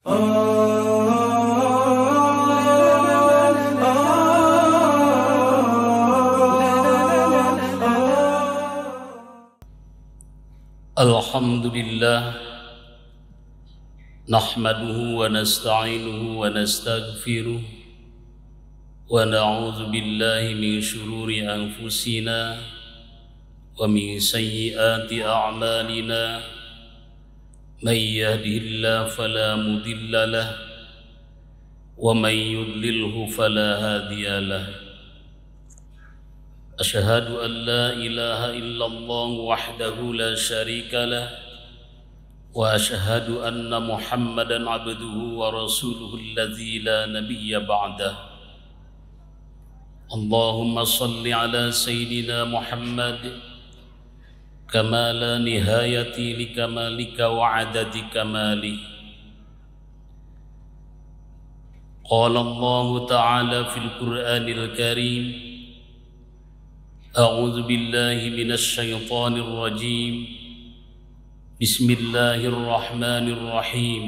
Alhamdulillah, nahmaduhu wa nasta'inuhu wa nastaghfiruh wa na'udzu billahi min shururi anfusina wa min sayyiati a'malina. Man yahdihillahu fala mudilla lahu wa man yudlilhu fala hadiya lahu. Asyhadu an la ilaha illallah wahdahu la syarika lah wa asyhadu anna Muhammadan abduhu wa rasuluhu alladzi la nabiyya ba'dah. Allahumma salli ala sayyidina Muhammad kama la nihayati li kamalika wa adadi kamali. Qala Allah ta'ala fil Qur'anil Karim, أعوذ بالله من الشيطان الرجيم بسم الله الرحمن الرحيم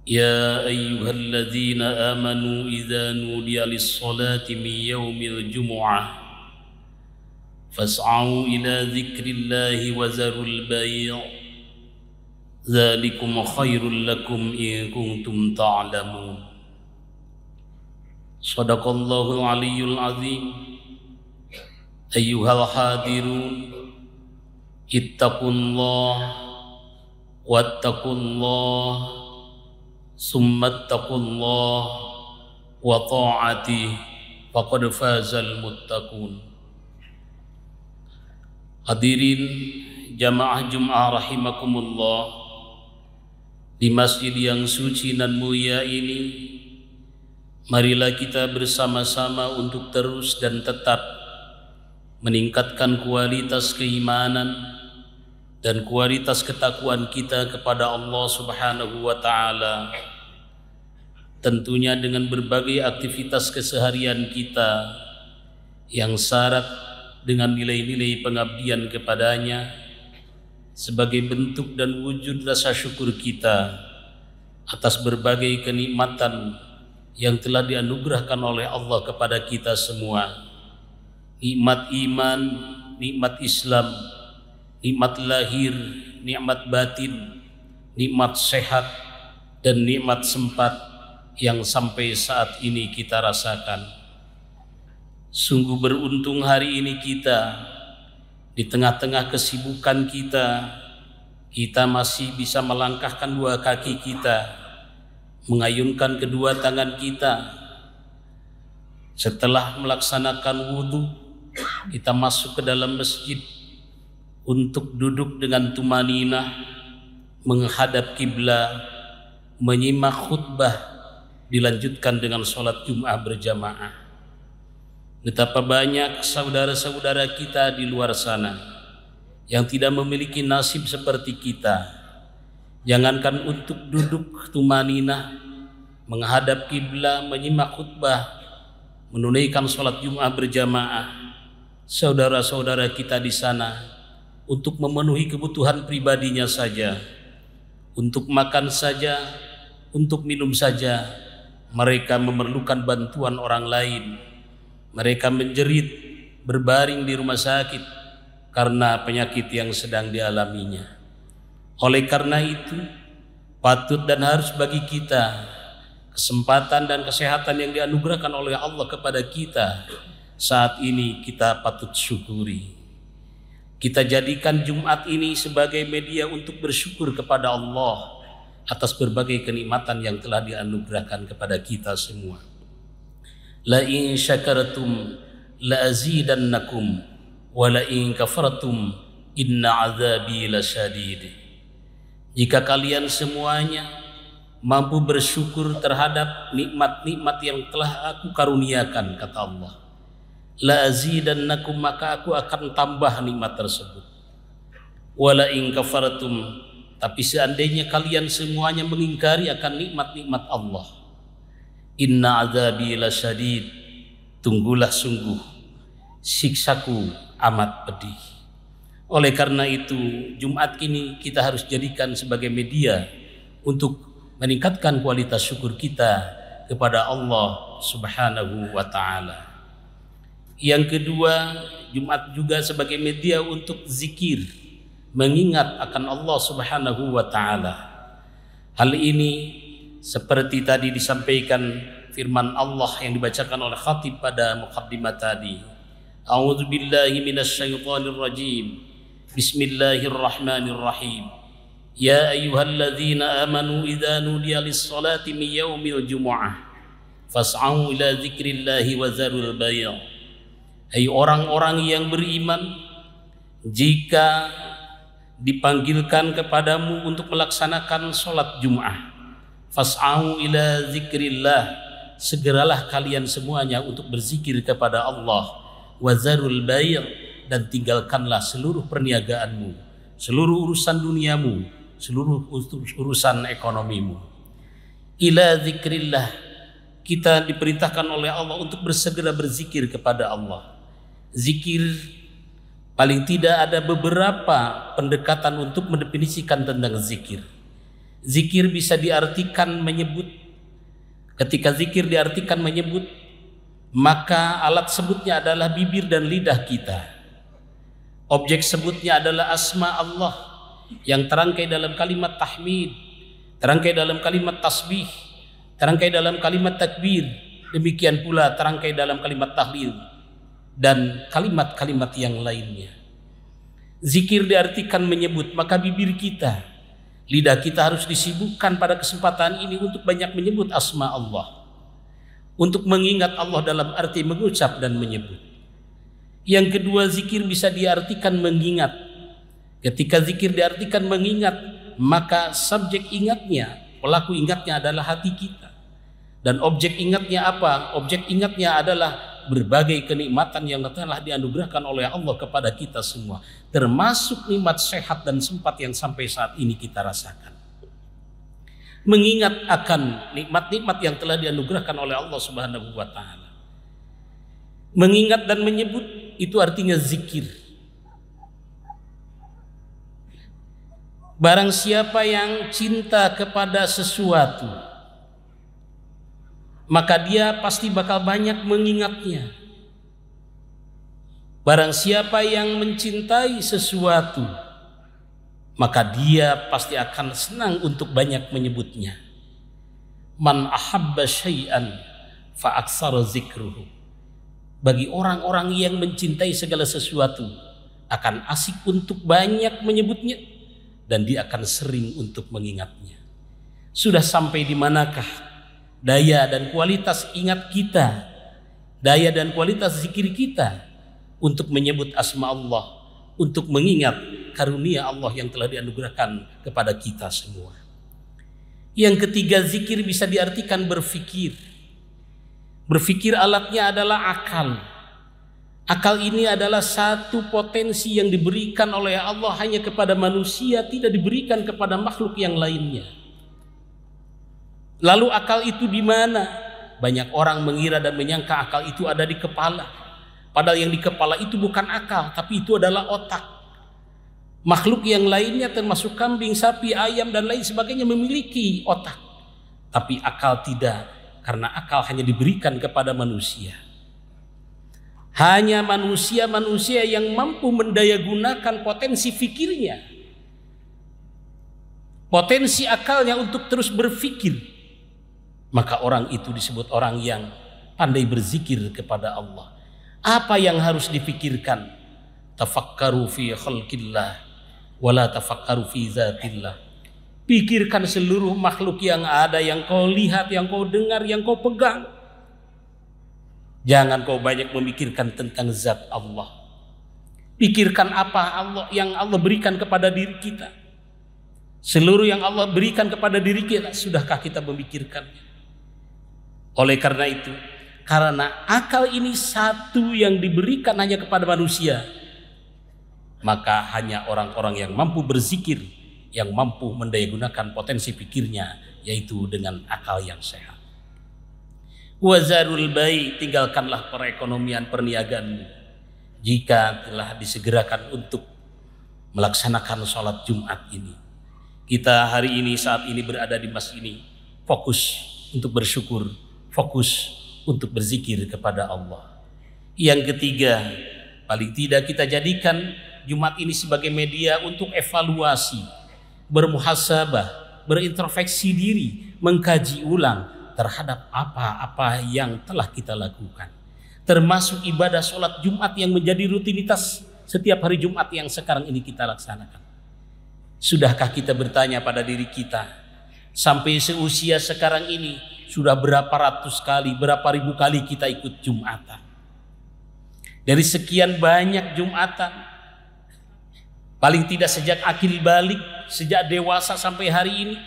يا أيها الذين آمنوا إذا نودي للصلاة من يوم الجمعة فاسعوا إلى ذكر الله وذروا البيع ذلكم خير لكم إن كنتم تعلمون. Sadaqallahul aliyyul azim. Ayyuhal hadirun, ittaqullah wattaqullah summattaqullah wa ta'ati faqad fazal muttaqun. Hadirin jamaah Jum'ah rahimakumullah, di masjid yang suci dan mulia ini, marilah kita bersama-sama untuk terus dan tetap meningkatkan kualitas keimanan dan kualitas ketakwaan kita kepada Allah Subhanahu wa ta'ala. Tentunya dengan berbagai aktivitas keseharian kita yang syarat dengan nilai-nilai pengabdian kepadanya sebagai bentuk dan wujud rasa syukur kita atas berbagai kenikmatan yang telah dianugerahkan oleh Allah kepada kita semua. Nikmat iman, nikmat Islam, nikmat lahir, nikmat batin, nikmat sehat, dan nikmat sempat yang sampai saat ini kita rasakan. Sungguh beruntung hari ini kita, di tengah-tengah kesibukan kita masih bisa melangkahkan dua kaki kita, mengayunkan kedua tangan kita. Setelah melaksanakan wudhu, kita masuk ke dalam masjid untuk duduk dengan tumaninah, menghadap kiblat, menyimak khutbah, dilanjutkan dengan sholat Jum'ah berjamaah. Betapa banyak saudara-saudara kita di luar sana yang tidak memiliki nasib seperti kita. Jangankan untuk duduk tumaninah, menghadap kiblat, menyimak khutbah, menunaikan sholat Jum'ah berjamaah, saudara-saudara kita di sana untuk memenuhi kebutuhan pribadinya saja, untuk makan saja, untuk minum saja, mereka memerlukan bantuan orang lain. Mereka menjerit, berbaring di rumah sakit karena penyakit yang sedang dialaminya. Oleh karena itu, patut dan harus bagi kita kesempatan dan kesehatan yang dianugerahkan oleh Allah kepada kita saat ini, kita patut syukuri. Kita jadikan Jumat ini sebagai media untuk bersyukur kepada Allah atas berbagai kenikmatan yang telah dianugerahkan kepada kita semua. La in syakartum la azidannakum wa la in kafartum inna azabi lasyadid. Jika kalian semuanya mampu bersyukur terhadap nikmat-nikmat yang telah aku karuniakan, kata Allah, la azidannakum, maka aku akan tambah nikmat tersebut. Wala in kafartum, tapi seandainya kalian semuanya mengingkari akan nikmat-nikmat Allah, inna azabi lasyadid, tunggulah sungguh siksaku amat pedih. Oleh karena itu, Jumat kini kita harus jadikan sebagai media untuk meningkatkan kualitas syukur kita kepada Allah Subhanahu wa ta'ala. Yang kedua, Jumat juga sebagai media untuk zikir, mengingat akan Allah Subhanahu wa ta'ala. Hal ini seperti tadi disampaikan firman Allah yang dibacakan oleh khatib pada muqaddimah tadi. A'udzu billahi minasyaitonir rajim. Bismillahirrahmanirrahim. Ya ayyuhalladzina amanu idza nudiya lis-salati min yaumil jumu'ah fas'au ila dzikrillahi wa dzarul bai'. Hai orang-orang yang beriman, jika dipanggilkan kepadamu untuk melaksanakan salat Jumat, fas'au ila dzikrillah, segeralah kalian semuanya untuk berzikir kepada Allah, wazarul bai', dan tinggalkanlah seluruh perniagaanmu, seluruh urusan duniamu, seluruh urusan ekonomimu. Ila dzikrillah, kita diperintahkan oleh Allah untuk bersegera berzikir kepada Allah. Zikir paling tidak ada beberapa pendekatan untuk mendefinisikan tentang zikir. Zikir bisa diartikan menyebut. Ketika zikir diartikan menyebut, maka alat sebutnya adalah bibir dan lidah kita. Objek sebutnya adalah asma Allah yang terangkai dalam kalimat tahmid, terangkai dalam kalimat tasbih, terangkai dalam kalimat takbir, demikian pula terangkai dalam kalimat tahlil dan kalimat-kalimat yang lainnya. Zikir diartikan menyebut, maka bibir kita, lidah kita harus disibukkan pada kesempatan ini untuk banyak menyebut asma Allah, untuk mengingat Allah dalam arti mengucap dan menyebut. Yang kedua, zikir bisa diartikan mengingat. Ketika zikir diartikan mengingat, maka subjek ingatnya, pelaku ingatnya adalah hati kita. Dan objek ingatnya apa? Objek ingatnya adalah berbagai kenikmatan yang telah dianugerahkan oleh Allah kepada kita semua, termasuk nikmat sehat dan sempat yang sampai saat ini kita rasakan. Mengingat akan nikmat-nikmat yang telah dianugerahkan oleh Allah Subhanahu wa ta'ala. Mengingat dan menyebut itu artinya zikir. Barang siapa yang cinta kepada sesuatu, maka dia pasti bakal banyak mengingatnya. Barang siapa yang mencintai sesuatu, maka dia pasti akan senang untuk banyak menyebutnya. Man ahabba syai'an fa aktsara zikruhu. Bagi orang-orang yang mencintai segala sesuatu, akan asik untuk banyak menyebutnya dan dia akan sering untuk mengingatnya. Sudah sampai di manakah daya dan kualitas ingat kita, daya dan kualitas zikir kita untuk menyebut asma Allah, untuk mengingat karunia Allah yang telah dianugerahkan kepada kita semua. Yang ketiga, zikir bisa diartikan berfikir. Berfikir alatnya adalah akal. Akal ini adalah satu potensi yang diberikan oleh Allah hanya kepada manusia, tidak diberikan kepada makhluk yang lainnya. Lalu akal itu di mana? Banyak orang mengira dan menyangka akal itu ada di kepala. Padahal yang di kepala itu bukan akal, tapi itu adalah otak. Makhluk yang lainnya termasuk kambing, sapi, ayam dan lain sebagainya memiliki otak, tapi akal tidak, karena akal hanya diberikan kepada manusia. Hanya manusia-manusia yang mampu mendayagunakan potensi fikirnya, potensi akalnya untuk terus berfikir, maka orang itu disebut orang yang pandai berzikir kepada Allah. Apa yang harus dipikirkan? Tafakkaru fi khalqillah wala tafakkaru fi zatillah. Pikirkan seluruh makhluk yang ada, yang kau lihat, yang kau dengar, yang kau pegang. Jangan kau banyak memikirkan tentang zat Allah. Pikirkan apa Allah yang Allah berikan kepada diri kita. Seluruh yang Allah berikan kepada diri kita, sudahkah kita memikirkannya? Oleh karena itu, karena akal ini satu yang diberikan hanya kepada manusia, maka hanya orang-orang yang mampu berzikir, yang mampu mendayagunakan potensi pikirnya, yaitu dengan akal yang sehat. Wazarul bai', tinggalkanlah perekonomian perniagaanmu. Jika telah disegerakan untuk melaksanakan sholat Jumat ini, Kita hari ini saat ini berada di masjid ini fokus untuk bersyukur, fokus untuk berzikir kepada Allah. Yang ketiga, paling tidak kita jadikan Jumat ini sebagai media untuk evaluasi, bermuhasabah, berintrospeksi diri, mengkaji ulang terhadap apa-apa yang telah kita lakukan. Termasuk ibadah sholat Jumat yang menjadi rutinitas setiap hari Jumat yang sekarang ini kita laksanakan. Sudahkah kita bertanya pada diri kita, sampai seusia sekarang ini sudah berapa ratus kali, berapa ribu kali kita ikut Jumatan? Dari sekian banyak Jumatan, paling tidak sejak akil balik, sejak dewasa sampai hari ini,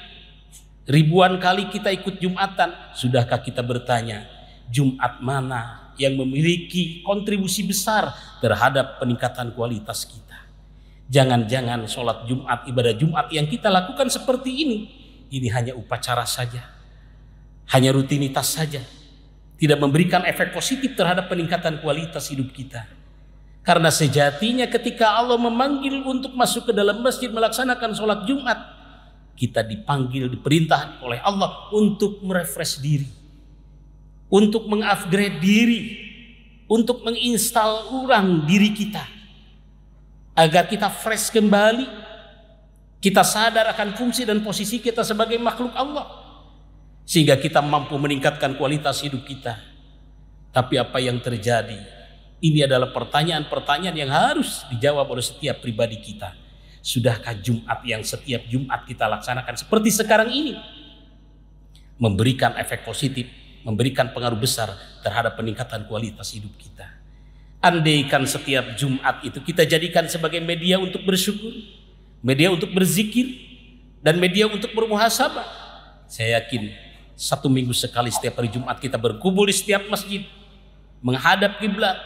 ribuan kali kita ikut Jumatan. Sudahkah kita bertanya, Jumat mana yang memiliki kontribusi besar terhadap peningkatan kualitas kita? Jangan-jangan sholat Jumat, ibadah Jumat yang kita lakukan seperti ini hanya upacara saja, hanya rutinitas saja, tidak memberikan efek positif terhadap peningkatan kualitas hidup kita. Karena sejatinya ketika Allah memanggil untuk masuk ke dalam masjid melaksanakan sholat Jumat, kita dipanggil, diperintah oleh Allah untuk merefresh diri, untuk mengupgrade diri, untuk menginstal ulang diri kita, agar kita fresh kembali, kita sadar akan fungsi dan posisi kita sebagai makhluk Allah, sehingga kita mampu meningkatkan kualitas hidup kita. Tapi apa yang terjadi? Ini adalah pertanyaan-pertanyaan yang harus dijawab oleh setiap pribadi kita. Sudahkah Jumat yang setiap Jumat kita laksanakan seperti sekarang ini memberikan efek positif, memberikan pengaruh besar terhadap peningkatan kualitas hidup kita? Andaikan setiap Jumat itu kita jadikan sebagai media untuk bersyukur, media untuk berzikir, dan media untuk bermuhasabah, saya yakin 1 minggu sekali setiap hari Jumat kita berkumpul di setiap masjid, menghadap kiblat,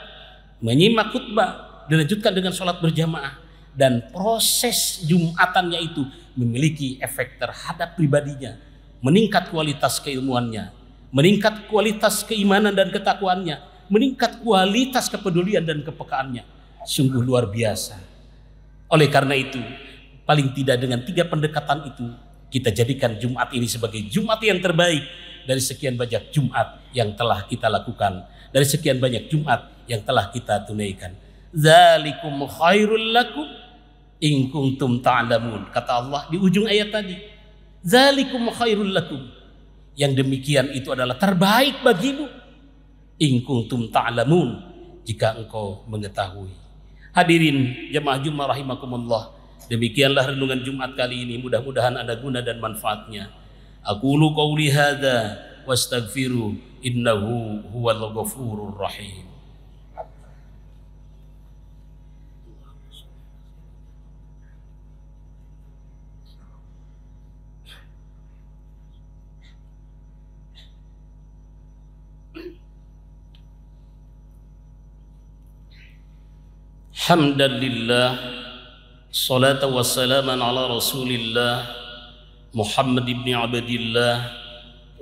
menyimak khutbah, dilanjutkan dengan sholat berjamaah. Dan proses Jumatannya itu memiliki efek terhadap pribadinya, meningkat kualitas keilmuannya, meningkat kualitas keimanan dan ketakwaannya, meningkat kualitas kepedulian dan kepekaannya. Sungguh luar biasa. Oleh karena itu, paling tidak dengan 3 pendekatan itu, kita jadikan Jumat ini sebagai Jumat yang terbaik dari sekian banyak Jumat yang telah kita lakukan, dari sekian banyak Jumat yang telah kita tunaikan. Zalikum khairul lakum in kuntum ta'lamun. Kata Allah di ujung ayat tadi, zalikum khairul lakum, yang demikian itu adalah terbaik bagimu, in kuntum ta'lamun, jika engkau mengetahui. Hadirin jemaah Jumat rahimakumullah, demikianlah renungan Jumat kali ini. Mudah-mudahan ada guna dan manfaatnya. Aqulu qauli hadza wastaghfiru innahu huwal ghafurur rahim. Alhamdulillah, salatu wassalaman ala rasulillah Muhammad ibn Abdillah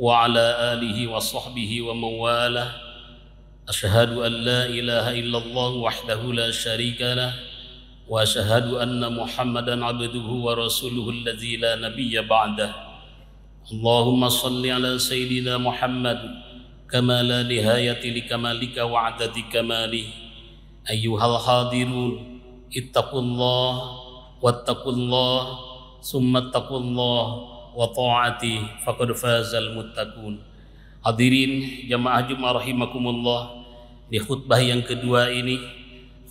wa ala alihi wa sahbihi wa mawalah. Asyhadu an la ilaha illallah wahdahu la syarika lah, wa asyhadu anna Muhammadan abduhu wa rasuluhu alladzi la nabiyya ba'dah. Allahumma salli ala sayyidina Muhammad kama la nihayati li kamalika wa adadi kamalih. Ayyuhal hadirun, ittaqullah wattaqullah summa ittaqullah wa ta'ati faqad fazal muttaqun. Hadirin jamaah Jumat rahimakumullah, di khutbah yang kedua ini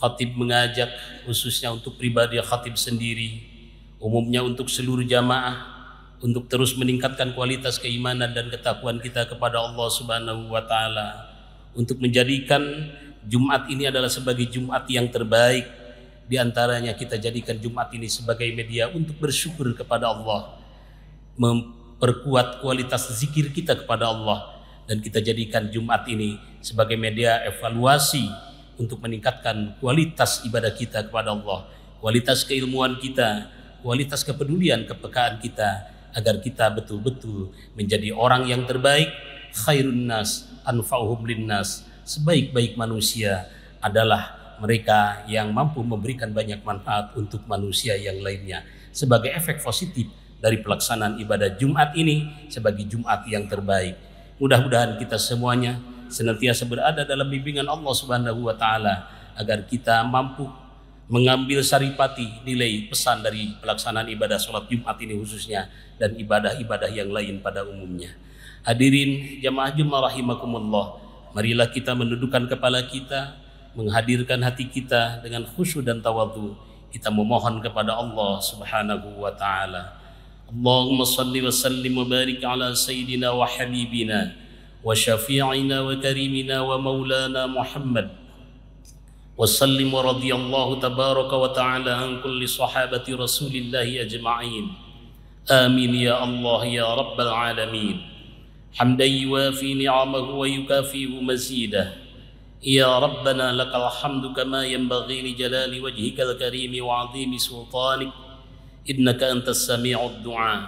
khatib mengajak khususnya untuk pribadi khatib sendiri, umumnya untuk seluruh jamaah, untuk terus meningkatkan kualitas keimanan dan ketakwaan kita kepada Allah Subhanahu wa taala, untuk menjadikan Jumat ini adalah sebagai Jumat yang terbaik. Di antaranya kita jadikan Jumat ini sebagai media untuk bersyukur kepada Allah, memperkuat kualitas zikir kita kepada Allah, dan kita jadikan Jumat ini sebagai media evaluasi untuk meningkatkan kualitas ibadah kita kepada Allah, kualitas keilmuan kita, kualitas kepedulian, kepekaan kita, agar kita betul-betul menjadi orang yang terbaik. Khairun nas anfa'uhum linnas, sebaik-baik manusia adalah mereka yang mampu memberikan banyak manfaat untuk manusia yang lainnya. Sebagai efek positif dari pelaksanaan ibadah Jumat ini sebagai Jumat yang terbaik. Mudah-mudahan kita semuanya senantiasa berada dalam bimbingan Allah Subhanahu wa taala agar kita mampu mengambil saripati nilai pesan dari pelaksanaan ibadah sholat Jumat ini khususnya dan ibadah-ibadah yang lain pada umumnya. Hadirin jamaah Jumat rahimakumullah, marilah kita menundukkan kepala kita, menghadirkan hati kita dengan khusyuk dan tawadhu. Kita memohon kepada Allah Subhanahu wa taala. Allahumma salli wa sallim wa barik ala sayyidina wa habibina wa syafi'ina wa karimina wa maulana Muhammad. Wa sallim wa radiyallahu tabaraka wa ta'ala an kulli sahabati Rasulillahi ajma'in. Amin ya Allah ya rabbal alamin. حمدا يوافي نعمه ويكافئ مزيده يا ربنا لك الحمد كما ينبغي لجلال وجهك الكريم وعظيم سلطانك إنك أنت السميع الدعاء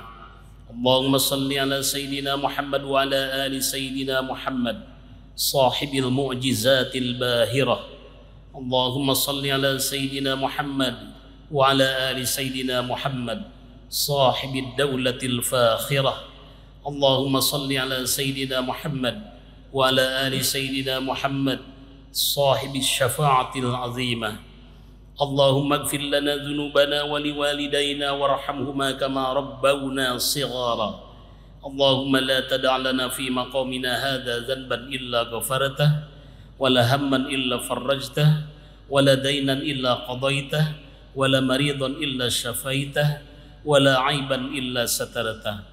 اللهم صل على سيدنا محمد وعلى آل سيدنا محمد صاحب المعجزات الباهرة اللهم صل على سيدنا محمد وعلى آل سيدنا محمد صاحب الدولة الفاخرة اللهم صل على سيدنا محمد وعلى آل سيدنا محمد صاحب الشفاعة العظيمة اللهم اغفر لنا ذنوبنا ولوالدينا وارحمهما كما ربونا صغارا اللهم لا تدع لنا في مقامنا هذا ذنبا إلا غفرته ولا هما إلا فرجته ولا دينا إلا قضيته ولا مريضا إلا شفيته ولا عيبا إلا سترته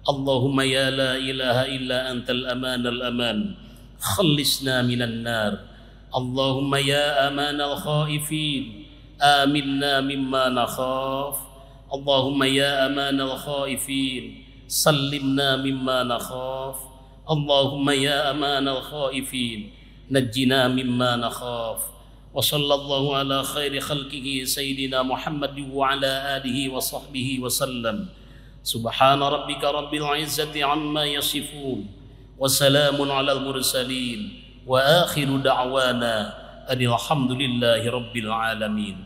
اللهم يا لا إله إلا أنت الأمان الأمان خلصنا من النار اللهم يا أمان الخائفين آمنا مما نخاف اللهم يا أمان الخائفين سلمنا مما نخاف اللهم يا أمان الخائفين نجنا مما نخاف وصلى الله على خير خلقه سيدنا محمد وعلى آله وصحبه وسلم سبحان ربك رب العزة عما يصفون وسلام على المرسلين وآخر دعوانا أن الحمد لله رب العالمين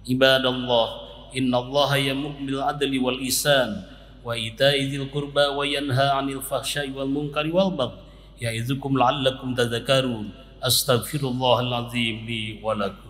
عباد الله إن الله يأمر بالعدل والإحسان وإيتاء ذي القربى وينهى عن الفحشاء والمنكر والبغي يعظكم لعلكم تذكرون أستغفر الله العظيم لي ولكم.